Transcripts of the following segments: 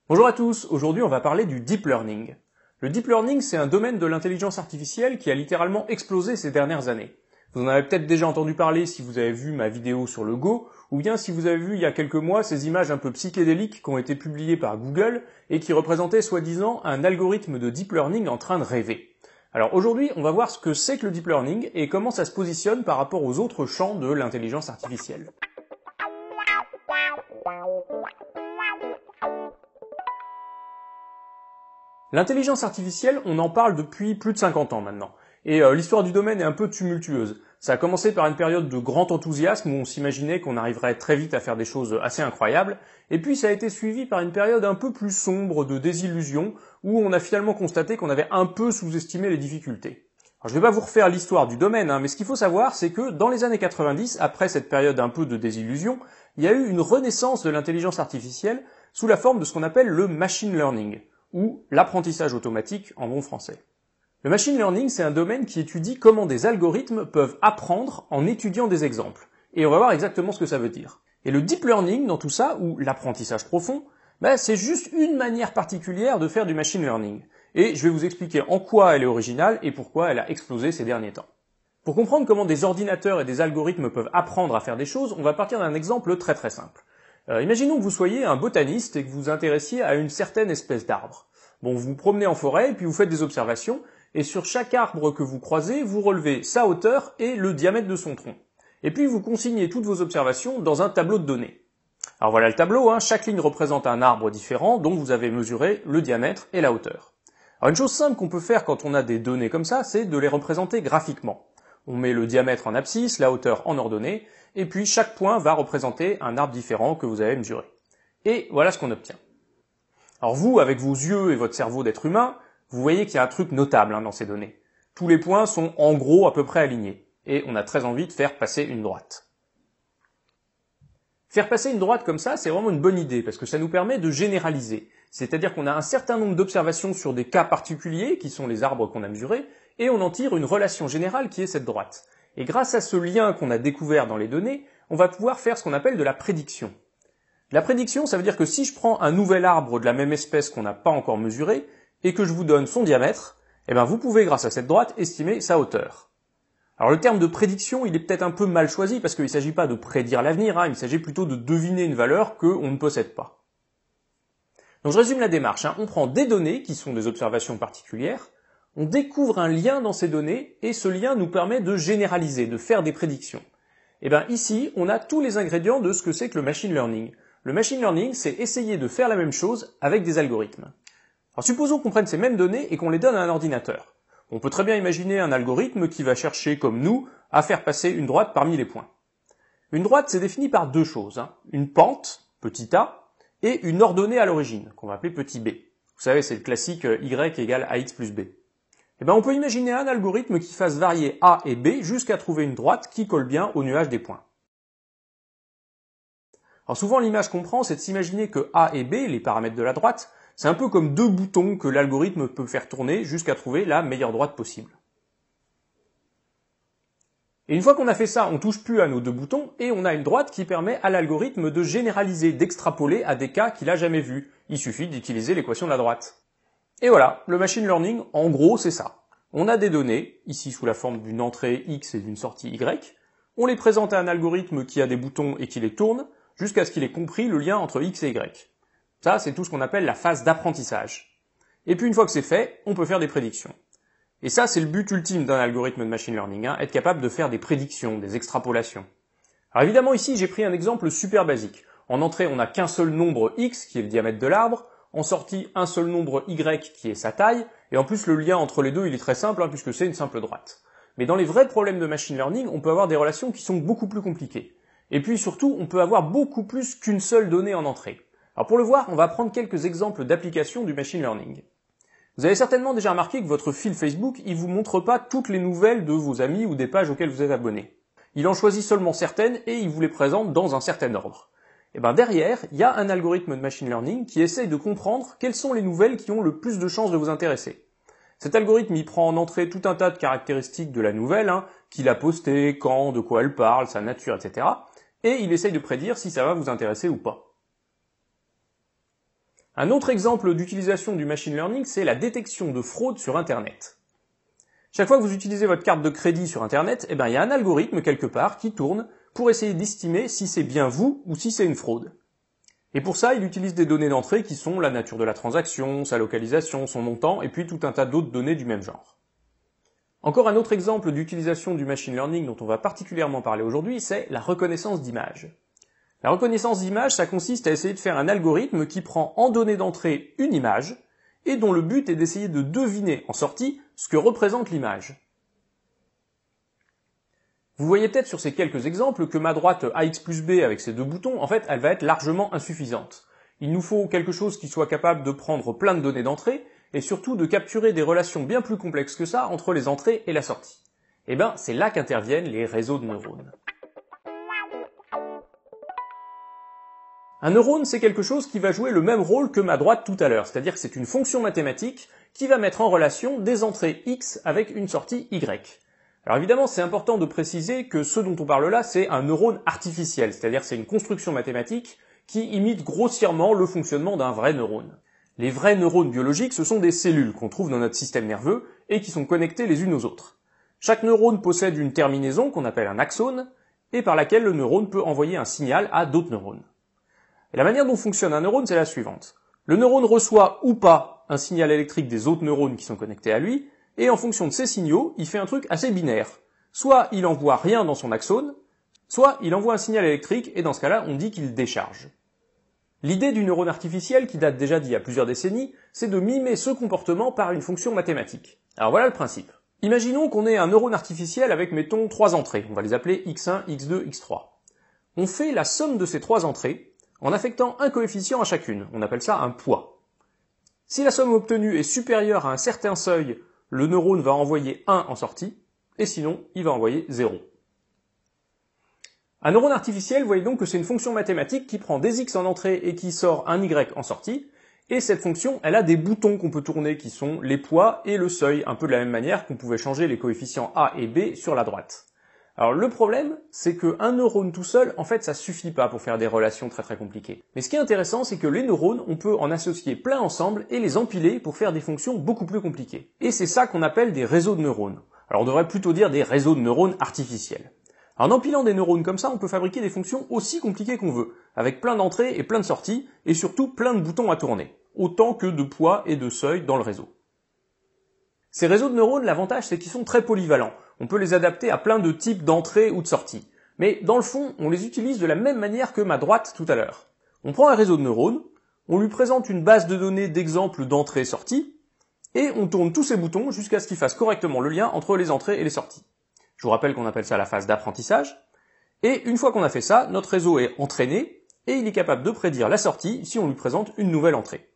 Bonjour à tous, aujourd'hui on va parler du deep learning. Le deep learning, c'est un domaine de l'intelligence artificielle qui a littéralement explosé ces dernières années. Vous en avez peut-être déjà entendu parler si vous avez vu ma vidéo sur le Go, ou bien si vous avez vu il y a quelques mois ces images un peu psychédéliques qui ont été publiées par Google et qui représentaient soi-disant un algorithme de deep learning en train de rêver. Alors aujourd'hui, on va voir ce que c'est que le deep learning et comment ça se positionne par rapport aux autres champs de l'intelligence artificielle. L'intelligence artificielle, on en parle depuis plus de 50 ans maintenant. Et l'histoire du domaine est un peu tumultueuse. Ça a commencé par une période de grand enthousiasme où on s'imaginait qu'on arriverait très vite à faire des choses assez incroyables. Et puis ça a été suivi par une période un peu plus sombre de désillusion où on a finalement constaté qu'on avait un peu sous-estimé les difficultés. Alors, je ne vais pas vous refaire l'histoire du domaine, mais ce qu'il faut savoir, c'est que dans les années 90, après cette période un peu de désillusion, il y a eu une renaissance de l'intelligence artificielle sous la forme de ce qu'on appelle le machine learning, ou l'apprentissage automatique en bon français. Le machine learning, c'est un domaine qui étudie comment des algorithmes peuvent apprendre en étudiant des exemples. Et on va voir exactement ce que ça veut dire. Et le deep learning dans tout ça, ou l'apprentissage profond, c'est juste une manière particulière de faire du machine learning. Et je vais vous expliquer en quoi elle est originale et pourquoi elle a explosé ces derniers temps. Pour comprendre comment des ordinateurs et des algorithmes peuvent apprendre à faire des choses, on va partir d'un exemple très très simple. Imaginons que vous soyez un botaniste et que vous vous intéressiez à une certaine espèce d'arbre. Bon, vous vous promenez en forêt et puis vous faites des observations, et sur chaque arbre que vous croisez, vous relevez sa hauteur et le diamètre de son tronc. Et puis vous consignez toutes vos observations dans un tableau de données. Alors voilà le tableau, chaque ligne représente un arbre différent dont vous avez mesuré le diamètre et la hauteur. Alors une chose simple qu'on peut faire quand on a des données comme ça, c'est de les représenter graphiquement. On met le diamètre en abscisse, la hauteur en ordonnée, et puis chaque point va représenter un arbre différent que vous avez mesuré. Et voilà ce qu'on obtient. Alors vous, avec vos yeux et votre cerveau d'être humain, vous voyez qu'il y a un truc notable dans ces données. Tous les points sont en gros à peu près alignés, et on a très envie de faire passer une droite. Faire passer une droite comme ça, c'est vraiment une bonne idée, parce que ça nous permet de généraliser. C'est-à-dire qu'on a un certain nombre d'observations sur des cas particuliers, qui sont les arbres qu'on a mesurés, et on en tire une relation générale qui est cette droite. Et grâce à ce lien qu'on a découvert dans les données, on va pouvoir faire ce qu'on appelle de la prédiction. La prédiction, ça veut dire que si je prends un nouvel arbre de la même espèce qu'on n'a pas encore mesuré, et que je vous donne son diamètre, vous pouvez, grâce à cette droite, estimer sa hauteur. Alors le terme de prédiction, il est peut-être un peu mal choisi, parce qu'il ne s'agit pas de prédire l'avenir, il s'agit plutôt de deviner une valeur qu'on ne possède pas. Donc je résume la démarche, on prend des données, qui sont des observations particulières, on découvre un lien dans ces données, et ce lien nous permet de généraliser, de faire des prédictions. Ici, on a tous les ingrédients de ce que c'est que le machine learning. Le machine learning, c'est essayer de faire la même chose avec des algorithmes. Alors supposons qu'on prenne ces mêmes données et qu'on les donne à un ordinateur. On peut très bien imaginer un algorithme qui va chercher, comme nous, à faire passer une droite parmi les points. Une droite, c'est défini par deux choses, une pente, petit a, et une ordonnée à l'origine, qu'on va appeler petit b. Vous savez, c'est le classique y égale ax plus b. On peut imaginer un algorithme qui fasse varier a et b jusqu'à trouver une droite qui colle bien au nuage des points. Alors souvent, l'image qu'on prend, c'est de s'imaginer que a et b, les paramètres de la droite, c'est un peu comme deux boutons que l'algorithme peut faire tourner jusqu'à trouver la meilleure droite possible. Et une fois qu'on a fait ça, on touche plus à nos deux boutons et on a une droite qui permet à l'algorithme de généraliser, d'extrapoler à des cas qu'il a jamais vus. Il suffit d'utiliser l'équation de la droite. Et voilà, le machine learning, en gros, c'est ça. On a des données, ici sous la forme d'une entrée X et d'une sortie Y, on les présente à un algorithme qui a des boutons et qui les tourne, jusqu'à ce qu'il ait compris le lien entre X et Y. Ça, c'est tout ce qu'on appelle la phase d'apprentissage. Et puis une fois que c'est fait, on peut faire des prédictions. Et ça, c'est le but ultime d'un algorithme de machine learning, être capable de faire des prédictions, des extrapolations. Alors évidemment, ici, j'ai pris un exemple super basique. En entrée, on n'a qu'un seul nombre X, qui est le diamètre de l'arbre, en sortie, un seul nombre Y, qui est sa taille, et en plus, le lien entre les deux, il est très simple, puisque c'est une simple droite. Mais dans les vrais problèmes de machine learning, on peut avoir des relations qui sont beaucoup plus compliquées. Et puis surtout, on peut avoir beaucoup plus qu'une seule donnée en entrée. Alors pour le voir, on va prendre quelques exemples d'applications du machine learning. Vous avez certainement déjà remarqué que votre fil Facebook, il vous montre pas toutes les nouvelles de vos amis ou des pages auxquelles vous êtes abonné. Il en choisit seulement certaines et il vous les présente dans un certain ordre. Derrière, il y a un algorithme de machine learning qui essaye de comprendre quelles sont les nouvelles qui ont le plus de chances de vous intéresser. Cet algorithme, il prend en entrée tout un tas de caractéristiques de la nouvelle, qu'il a postée, quand, de quoi elle parle, sa nature, etc. Et il essaye de prédire si ça va vous intéresser ou pas. Un autre exemple d'utilisation du machine learning, c'est la détection de fraude sur Internet. Chaque fois que vous utilisez votre carte de crédit sur Internet, il y a un algorithme quelque part qui tourne pour essayer d'estimer si c'est bien vous ou si c'est une fraude. Et pour ça, il utilise des données d'entrée qui sont la nature de la transaction, sa localisation, son montant, et puis tout un tas d'autres données du même genre. Encore un autre exemple d'utilisation du machine learning dont on va particulièrement parler aujourd'hui, c'est la reconnaissance d'images. La reconnaissance d'images, ça consiste à essayer de faire un algorithme qui prend en donnée d'entrée une image, et dont le but est d'essayer de deviner en sortie ce que représente l'image. Vous voyez peut-être sur ces quelques exemples que ma droite AX plus B avec ses deux boutons, en fait, elle va être largement insuffisante. Il nous faut quelque chose qui soit capable de prendre plein de données d'entrée, et surtout de capturer des relations bien plus complexes que ça entre les entrées et la sortie. Et c'est là qu'interviennent les réseaux de neurones. Un neurone, c'est quelque chose qui va jouer le même rôle que ma droite tout à l'heure, c'est-à-dire que c'est une fonction mathématique qui va mettre en relation des entrées X avec une sortie Y. Alors évidemment, c'est important de préciser que ce dont on parle là, c'est un neurone artificiel, c'est-à-dire que c'est une construction mathématique qui imite grossièrement le fonctionnement d'un vrai neurone. Les vrais neurones biologiques, ce sont des cellules qu'on trouve dans notre système nerveux et qui sont connectées les unes aux autres. Chaque neurone possède une terminaison qu'on appelle un axone et par laquelle le neurone peut envoyer un signal à d'autres neurones. Et la manière dont fonctionne un neurone, c'est la suivante. Le neurone reçoit ou pas un signal électrique des autres neurones qui sont connectés à lui, et en fonction de ces signaux, il fait un truc assez binaire. Soit il envoie rien dans son axone, soit il envoie un signal électrique, et dans ce cas-là, on dit qu'il décharge. L'idée du neurone artificiel, qui date déjà d'il y a plusieurs décennies, c'est de mimer ce comportement par une fonction mathématique. Alors voilà le principe. Imaginons qu'on ait un neurone artificiel avec, mettons, 3 entrées. On va les appeler x1, x2, x3. On fait la somme de ces 3 entrées, en affectant un coefficient à chacune, on appelle ça un poids. Si la somme obtenue est supérieure à un certain seuil, le neurone va envoyer 1 en sortie, et sinon, il va envoyer 0. Un neurone artificiel, vous voyez donc que c'est une fonction mathématique qui prend des x en entrée et qui sort un y en sortie, et cette fonction, elle a des boutons qu'on peut tourner qui sont les poids et le seuil, un peu de la même manière qu'on pouvait changer les coefficients a et b sur la droite. Alors le problème, c'est qu'un neurone tout seul, en fait, ça suffit pas pour faire des relations très compliquées. Mais ce qui est intéressant, c'est que les neurones, on peut en associer plein ensemble et les empiler pour faire des fonctions beaucoup plus compliquées. Et c'est ça qu'on appelle des réseaux de neurones. Alors on devrait plutôt dire des réseaux de neurones artificiels. En empilant des neurones comme ça, on peut fabriquer des fonctions aussi compliquées qu'on veut, avec plein d'entrées et plein de sorties, et surtout plein de boutons à tourner, autant que de poids et de seuil dans le réseau. Ces réseaux de neurones, l'avantage c'est qu'ils sont très polyvalents. On peut les adapter à plein de types d'entrées ou de sorties. Mais dans le fond, on les utilise de la même manière que ma droite tout à l'heure. On prend un réseau de neurones, on lui présente une base de données d'exemples d'entrées-sorties, et on tourne tous ces boutons jusqu'à ce qu'ils fassent correctement le lien entre les entrées et les sorties. Je vous rappelle qu'on appelle ça la phase d'apprentissage. Et une fois qu'on a fait ça, notre réseau est entraîné, et il est capable de prédire la sortie si on lui présente une nouvelle entrée.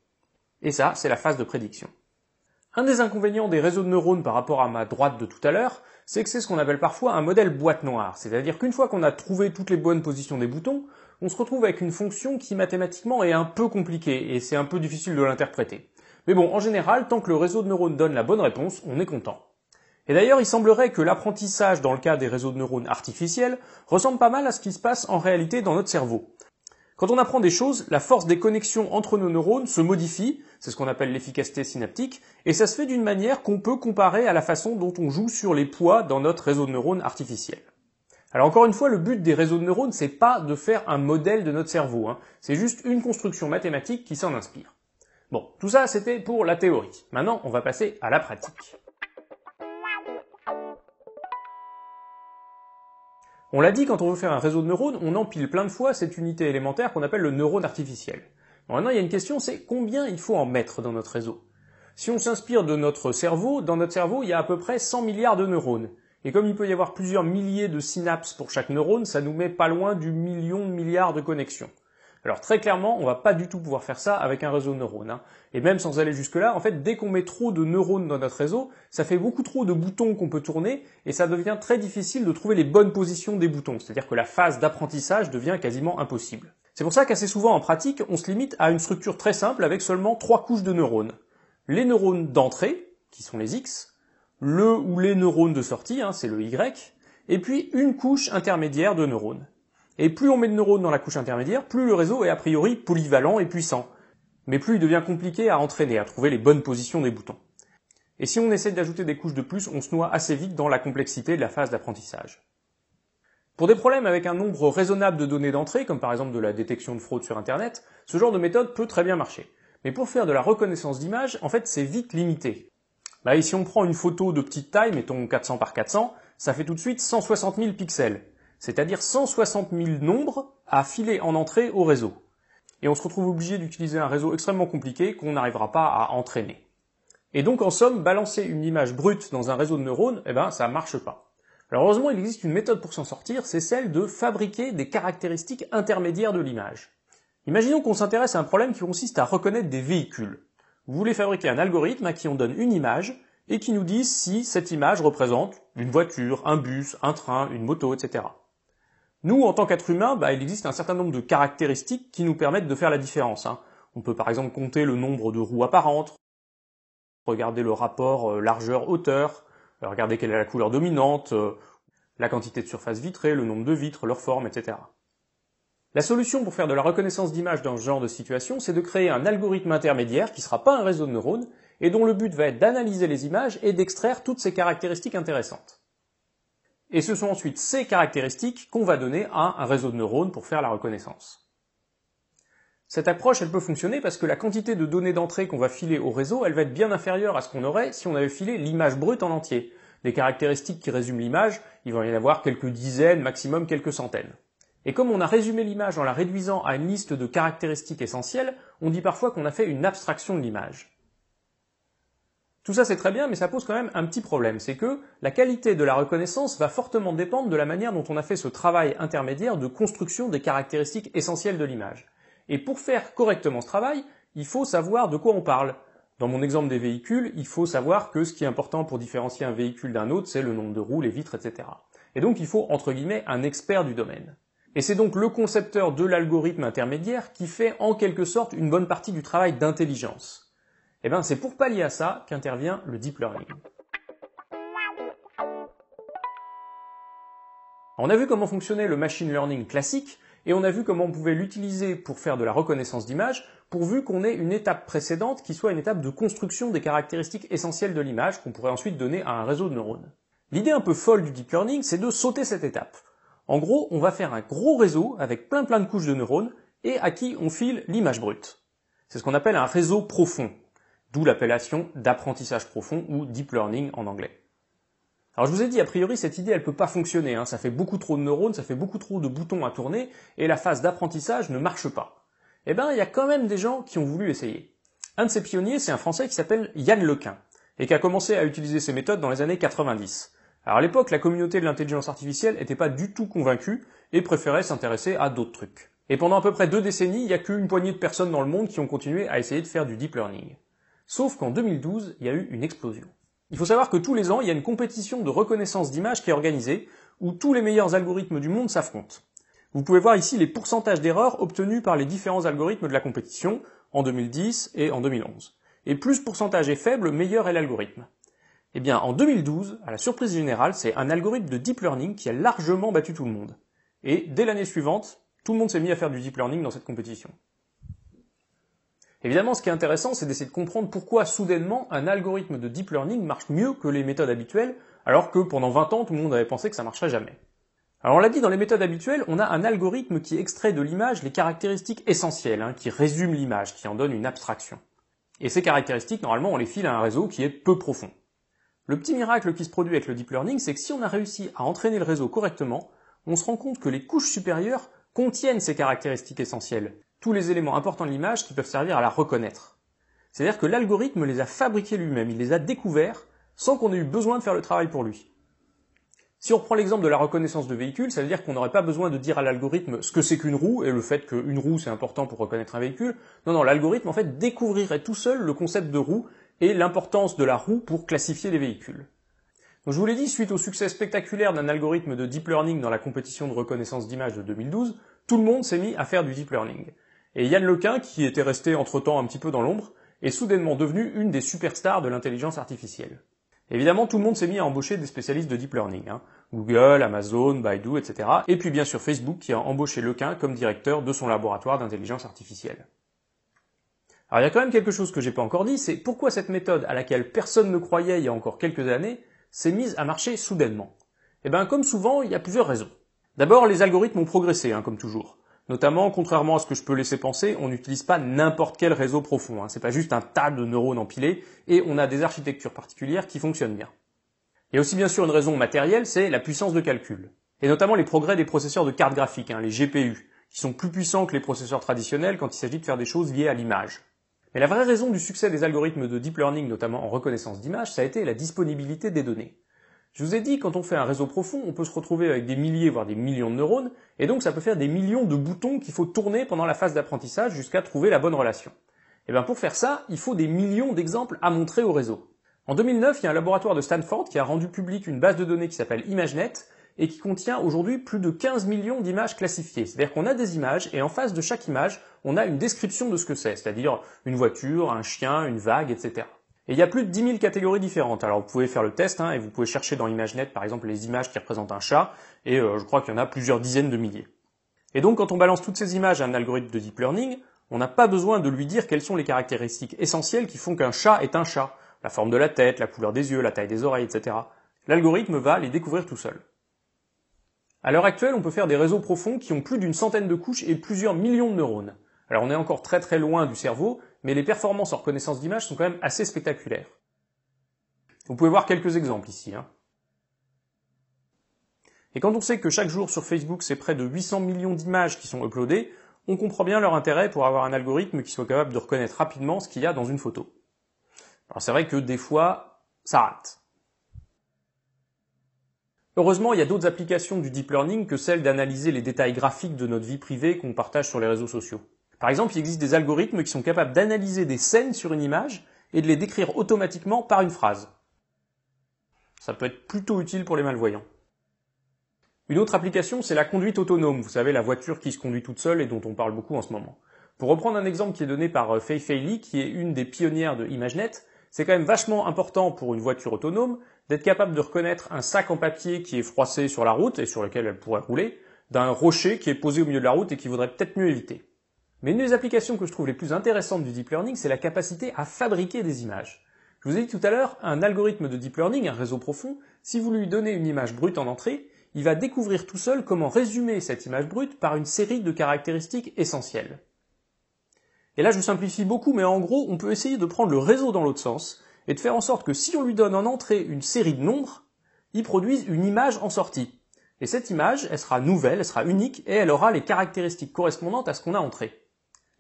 Et ça, c'est la phase de prédiction. Un des inconvénients des réseaux de neurones par rapport à ma droite de tout à l'heure, c'est que c'est ce qu'on appelle parfois un modèle boîte noire, c'est-à-dire qu'une fois qu'on a trouvé toutes les bonnes positions des boutons, on se retrouve avec une fonction qui mathématiquement est un peu compliquée, et c'est un peu difficile de l'interpréter. Mais bon, en général, tant que le réseau de neurones donne la bonne réponse, on est content. Et d'ailleurs, il semblerait que l'apprentissage dans le cas des réseaux de neurones artificiels ressemble pas mal à ce qui se passe en réalité dans notre cerveau. Quand on apprend des choses, la force des connexions entre nos neurones se modifie, c'est ce qu'on appelle l'efficacité synaptique, et ça se fait d'une manière qu'on peut comparer à la façon dont on joue sur les poids dans notre réseau de neurones artificiel. Alors encore une fois, le but des réseaux de neurones, c'est pas de faire un modèle de notre cerveau, c'est juste une construction mathématique qui s'en inspire. Bon, tout ça c'était pour la théorie. Maintenant, on va passer à la pratique. On l'a dit, quand on veut faire un réseau de neurones, on empile plein de fois cette unité élémentaire qu'on appelle le neurone artificiel. Bon, maintenant, il y a une question, c'est combien il faut en mettre dans notre réseau? Si on s'inspire de notre cerveau, dans notre cerveau, il y a à peu près 100 milliards de neurones. Et comme il peut y avoir plusieurs milliers de synapses pour chaque neurone, ça nous met pas loin du million de milliards de connexions. Alors très clairement, on va pas du tout pouvoir faire ça avec un réseau de neurones. Et même sans aller jusque-là, en fait, dès qu'on met trop de neurones dans notre réseau, ça fait beaucoup trop de boutons qu'on peut tourner, et ça devient très difficile de trouver les bonnes positions des boutons. C'est-à-dire que la phase d'apprentissage devient quasiment impossible. C'est pour ça qu'assez souvent en pratique, on se limite à une structure très simple avec seulement 3 couches de neurones. Les neurones d'entrée, qui sont les X, le ou les neurones de sortie, c'est le Y, et puis une couche intermédiaire de neurones. Et plus on met de neurones dans la couche intermédiaire, plus le réseau est a priori polyvalent et puissant. mais plus il devient compliqué à entraîner, à trouver les bonnes positions des boutons. Et si on essaie d'ajouter des couches de plus, on se noie assez vite dans la complexité de la phase d'apprentissage. Pour des problèmes avec un nombre raisonnable de données d'entrée, comme par exemple de la détection de fraude sur Internet, ce genre de méthode peut très bien marcher. Mais pour faire de la reconnaissance d'image, en fait, c'est vite limité. Là, ici, on prend une photo de petite taille, mettons 400 par 400, ça fait tout de suite 160 000 pixels, c'est-à-dire 160 000 nombres à filer en entrée au réseau. Et on se retrouve obligé d'utiliser un réseau extrêmement compliqué qu'on n'arrivera pas à entraîner. Et donc, en somme, balancer une image brute dans un réseau de neurones, ça marche pas. Alors heureusement, il existe une méthode pour s'en sortir, c'est celle de fabriquer des caractéristiques intermédiaires de l'image. Imaginons qu'on s'intéresse à un problème qui consiste à reconnaître des véhicules. Vous voulez fabriquer un algorithme à qui on donne une image et qui nous dise si cette image représente une voiture, un bus, un train, une moto, etc. Nous, en tant qu'êtres humains, il existe un certain nombre de caractéristiques qui nous permettent de faire la différence. On peut par exemple compter le nombre de roues apparentes, regarder le rapport largeur-hauteur, regarder quelle est la couleur dominante, la quantité de surface vitrée, le nombre de vitres, leur forme, etc. La solution pour faire de la reconnaissance d'image dans ce genre de situation, c'est de créer un algorithme intermédiaire qui ne sera pas un réseau de neurones, et dont le but va être d'analyser les images et d'extraire toutes ces caractéristiques intéressantes. Et ce sont ensuite ces caractéristiques qu'on va donner à un réseau de neurones pour faire la reconnaissance. Cette approche, elle peut fonctionner parce que la quantité de données d'entrée qu'on va filer au réseau, elle va être bien inférieure à ce qu'on aurait si on avait filé l'image brute en entier. Les caractéristiques qui résument l'image, il va y en avoir quelques dizaines, maximum quelques centaines. Et comme on a résumé l'image en la réduisant à une liste de caractéristiques essentielles, on dit parfois qu'on a fait une abstraction de l'image. Tout ça c'est très bien, mais ça pose quand même un petit problème, c'est que la qualité de la reconnaissance va fortement dépendre de la manière dont on a fait ce travail intermédiaire de construction des caractéristiques essentielles de l'image. Et pour faire correctement ce travail, il faut savoir de quoi on parle. Dans mon exemple des véhicules, il faut savoir que ce qui est important pour différencier un véhicule d'un autre, c'est le nombre de roues, les vitres, etc. Et donc il faut, entre guillemets, un expert du domaine. Et c'est donc le concepteur de l'algorithme intermédiaire qui fait en quelque sorte une bonne partie du travail d'intelligence. C'est pour pallier à ça qu'intervient le deep learning. On a vu comment fonctionnait le machine learning classique, et on a vu comment on pouvait l'utiliser pour faire de la reconnaissance d'image, pourvu qu'on ait une étape précédente qui soit une étape de construction des caractéristiques essentielles de l'image qu'on pourrait ensuite donner à un réseau de neurones. L'idée un peu folle du deep learning, c'est de sauter cette étape. En gros, on va faire un gros réseau avec plein de couches de neurones et à qui on file l'image brute. C'est ce qu'on appelle un réseau profond, d'où l'appellation d'apprentissage profond ou deep learning en anglais. Alors je vous ai dit, a priori, cette idée, elle peut pas fonctionner, ça fait beaucoup trop de neurones, ça fait beaucoup trop de boutons à tourner, et la phase d'apprentissage ne marche pas. Il y a quand même des gens qui ont voulu essayer. Un de ces pionniers, c'est un Français qui s'appelle Yann Lequin, et qui a commencé à utiliser ces méthodes dans les années 90. Alors à l'époque, la communauté de l'intelligence artificielle n'était pas du tout convaincue, et préférait s'intéresser à d'autres trucs. Et pendant à peu près 2 décennies, il n'y a qu'une poignée de personnes dans le monde qui ont continué à essayer de faire du deep learning. Sauf qu'en 2012, il y a eu une explosion. Il faut savoir que tous les ans, il y a une compétition de reconnaissance d'images qui est organisée, où tous les meilleurs algorithmes du monde s'affrontent. Vous pouvez voir ici les pourcentages d'erreurs obtenus par les différents algorithmes de la compétition, en 2010 et en 2011. Et plus le pourcentage est faible, meilleur est l'algorithme. En 2012, à la surprise générale, c'est un algorithme de deep learning qui a largement battu tout le monde. Et dès l'année suivante, tout le monde s'est mis à faire du deep learning dans cette compétition. Évidemment, ce qui est intéressant, c'est d'essayer de comprendre pourquoi, soudainement, un algorithme de deep learning marche mieux que les méthodes habituelles, alors que pendant 20 ans, tout le monde avait pensé que ça marcherait jamais. Alors on l'a dit, dans les méthodes habituelles, on a un algorithme qui extrait de l'image les caractéristiques essentielles, qui résume l'image, qui en donne une abstraction. Et ces caractéristiques, normalement, on les file à un réseau qui est peu profond. Le petit miracle qui se produit avec le deep learning, c'est que si on a réussi à entraîner le réseau correctement, on se rend compte que les couches supérieures contiennent ces caractéristiques essentielles, tous les éléments importants de l'image qui peuvent servir à la reconnaître. C'est-à-dire que l'algorithme les a fabriqués lui-même, il les a découverts sans qu'on ait eu besoin de faire le travail pour lui. Si on reprend l'exemple de la reconnaissance de véhicules, ça veut dire qu'on n'aurait pas besoin de dire à l'algorithme ce que c'est qu'une roue et le fait qu'une roue c'est important pour reconnaître un véhicule. Non, l'algorithme en fait découvrirait tout seul le concept de roue et l'importance de la roue pour classifier les véhicules. Donc je vous l'ai dit, suite au succès spectaculaire d'un algorithme de deep learning dans la compétition de reconnaissance d'image de 2012, tout le monde s'est mis à faire du deep learning. Et Yann Lequin, qui était resté entre-temps un petit peu dans l'ombre, est soudainement devenu une des superstars de l'intelligence artificielle. Évidemment, tout le monde s'est mis à embaucher des spécialistes de deep learning. Google, Amazon, Baidu, etc. Et puis bien sûr Facebook qui a embauché Lequin comme directeur de son laboratoire d'intelligence artificielle. Alors il y a quand même quelque chose que j'ai pas encore dit, c'est pourquoi cette méthode à laquelle personne ne croyait il y a encore quelques années s'est mise à marcher soudainement. Eh bien comme souvent, il y a plusieurs raisons. D'abord, les algorithmes ont progressé, comme toujours. Notamment, contrairement à ce que je peux laisser penser, on n'utilise pas n'importe quel réseau profond. C'est pas juste un tas de neurones empilés, et on a des architectures particulières qui fonctionnent bien. Il y a aussi bien sûr une raison matérielle, c'est la puissance de calcul. Et notamment les progrès des processeurs de cartes graphiques, les GPU, qui sont plus puissants que les processeurs traditionnels quand il s'agit de faire des choses liées à l'image. Mais la vraie raison du succès des algorithmes de deep learning, notamment en reconnaissance d'image, ça a été la disponibilité des données. Je vous ai dit, quand on fait un réseau profond, on peut se retrouver avec des milliers, voire des millions de neurones, et donc ça peut faire des millions de boutons qu'il faut tourner pendant la phase d'apprentissage jusqu'à trouver la bonne relation. Et bien pour faire ça, il faut des millions d'exemples à montrer au réseau. En 2009, il y a un laboratoire de Stanford qui a rendu public une base de données qui s'appelle ImageNet, et qui contient aujourd'hui plus de 15 millions d'images classifiées. C'est-à-dire qu'on a des images, et en face de chaque image, on a une description de ce que c'est, c'est-à-dire une voiture, un chien, une vague, etc. Et il y a plus de 10 000 catégories différentes. Alors vous pouvez faire le test, et vous pouvez chercher dans ImageNet, par exemple, les images qui représentent un chat, et je crois qu'il y en a plusieurs dizaines de milliers. Et donc quand on balance toutes ces images à un algorithme de deep learning, on n'a pas besoin de lui dire quelles sont les caractéristiques essentielles qui font qu'un chat est un chat. La forme de la tête, la couleur des yeux, la taille des oreilles, etc. L'algorithme va les découvrir tout seul. À l'heure actuelle, on peut faire des réseaux profonds qui ont plus d'une centaine de couches et plusieurs millions de neurones. Alors on est encore très très loin du cerveau, mais les performances en reconnaissance d'image sont quand même assez spectaculaires. Vous pouvez voir quelques exemples ici. Et quand on sait que chaque jour sur Facebook, c'est près de 800 millions d'images qui sont uploadées, on comprend bien leur intérêt pour avoir un algorithme qui soit capable de reconnaître rapidement ce qu'il y a dans une photo. Alors c'est vrai que des fois, ça rate. Heureusement, il y a d'autres applications du deep learning que celle d'analyser les détails graphiques de notre vie privée qu'on partage sur les réseaux sociaux. Par exemple, il existe des algorithmes qui sont capables d'analyser des scènes sur une image et de les décrire automatiquement par une phrase. Ça peut être plutôt utile pour les malvoyants. Une autre application, c'est la conduite autonome. Vous savez, la voiture qui se conduit toute seule et dont on parle beaucoup en ce moment. Pour reprendre un exemple qui est donné par Fei Fei Li, qui est une des pionnières de ImageNet, c'est quand même vachement important pour une voiture autonome d'être capable de reconnaître un sac en papier qui est froissé sur la route et sur lequel elle pourrait rouler, d'un rocher qui est posé au milieu de la route et qu'il vaudrait peut-être mieux éviter. Mais une des applications que je trouve les plus intéressantes du deep learning, c'est la capacité à fabriquer des images. Je vous ai dit tout à l'heure, un algorithme de deep learning, un réseau profond, si vous lui donnez une image brute en entrée, il va découvrir tout seul comment résumer cette image brute par une série de caractéristiques essentielles. Et là je simplifie beaucoup, mais en gros, on peut essayer de prendre le réseau dans l'autre sens, et de faire en sorte que si on lui donne en entrée une série de nombres, il produise une image en sortie. Et cette image, elle sera nouvelle, elle sera unique, et elle aura les caractéristiques correspondantes à ce qu'on a entré.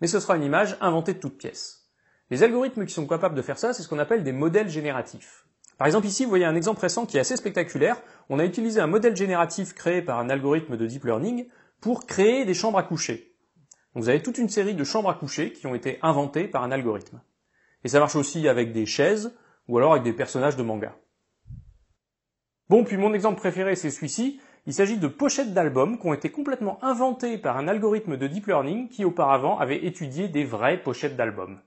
Mais ce sera une image inventée de toutes pièces. Les algorithmes qui sont capables de faire ça, c'est ce qu'on appelle des modèles génératifs. Par exemple ici, vous voyez un exemple récent qui est assez spectaculaire. On a utilisé un modèle génératif créé par un algorithme de deep learning pour créer des chambres à coucher. Donc vous avez toute une série de chambres à coucher qui ont été inventées par un algorithme. Et ça marche aussi avec des chaises, ou alors avec des personnages de manga. Bon, puis mon exemple préféré, c'est celui-ci. Il s'agit de pochettes d'albums qui ont été complètement inventées par un algorithme de deep learning qui auparavant avait étudié des vraies pochettes d'albums.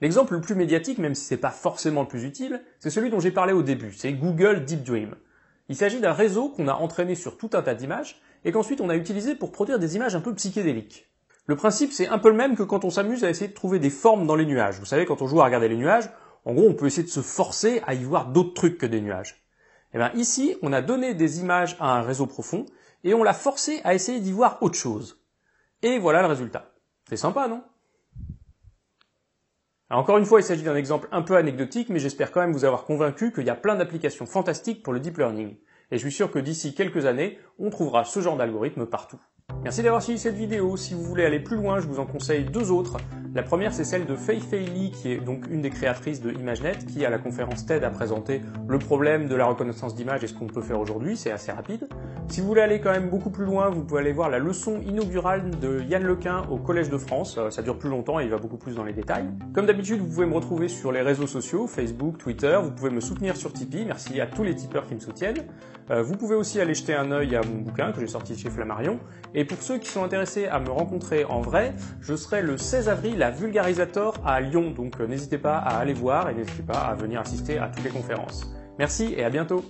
L'exemple le plus médiatique, même si c'est pas forcément le plus utile, c'est celui dont j'ai parlé au début, c'est Google Deep Dream. Il s'agit d'un réseau qu'on a entraîné sur tout un tas d'images, et qu'ensuite on a utilisé pour produire des images un peu psychédéliques. Le principe, c'est un peu le même que quand on s'amuse à essayer de trouver des formes dans les nuages. Vous savez, quand on joue à regarder les nuages, en gros, on peut essayer de se forcer à y voir d'autres trucs que des nuages. Et bien ici, on a donné des images à un réseau profond, et on l'a forcé à essayer d'y voir autre chose. Et voilà le résultat. C'est sympa, non ? Alors encore une fois, il s'agit d'un exemple un peu anecdotique, mais j'espère quand même vous avoir convaincu qu'il y a plein d'applications fantastiques pour le deep learning. Et je suis sûr que d'ici quelques années, on trouvera ce genre d'algorithme partout. Merci d'avoir suivi cette vidéo. Si vous voulez aller plus loin, je vous en conseille deux autres. La première, c'est celle de Fei Fei Li, qui est donc une des créatrices de ImageNet, qui à la conférence TED a présenté le problème de la reconnaissance d'image et ce qu'on peut faire aujourd'hui, c'est assez rapide. Si vous voulez aller quand même beaucoup plus loin, vous pouvez aller voir la leçon inaugurale de Yann Lequin au Collège de France. Ça dure plus longtemps et il va beaucoup plus dans les détails. Comme d'habitude, vous pouvez me retrouver sur les réseaux sociaux, Facebook, Twitter. Vous pouvez me soutenir sur Tipeee. Merci à tous les tipeurs qui me soutiennent. Vous pouvez aussi aller jeter un œil à mon bouquin que j'ai sorti chez Flammarion. Et pour ceux qui sont intéressés à me rencontrer en vrai, je serai le 16 avril à Vulgarisator à Lyon. Donc n'hésitez pas à aller voir et n'hésitez pas à venir assister à toutes les conférences. Merci et à bientôt.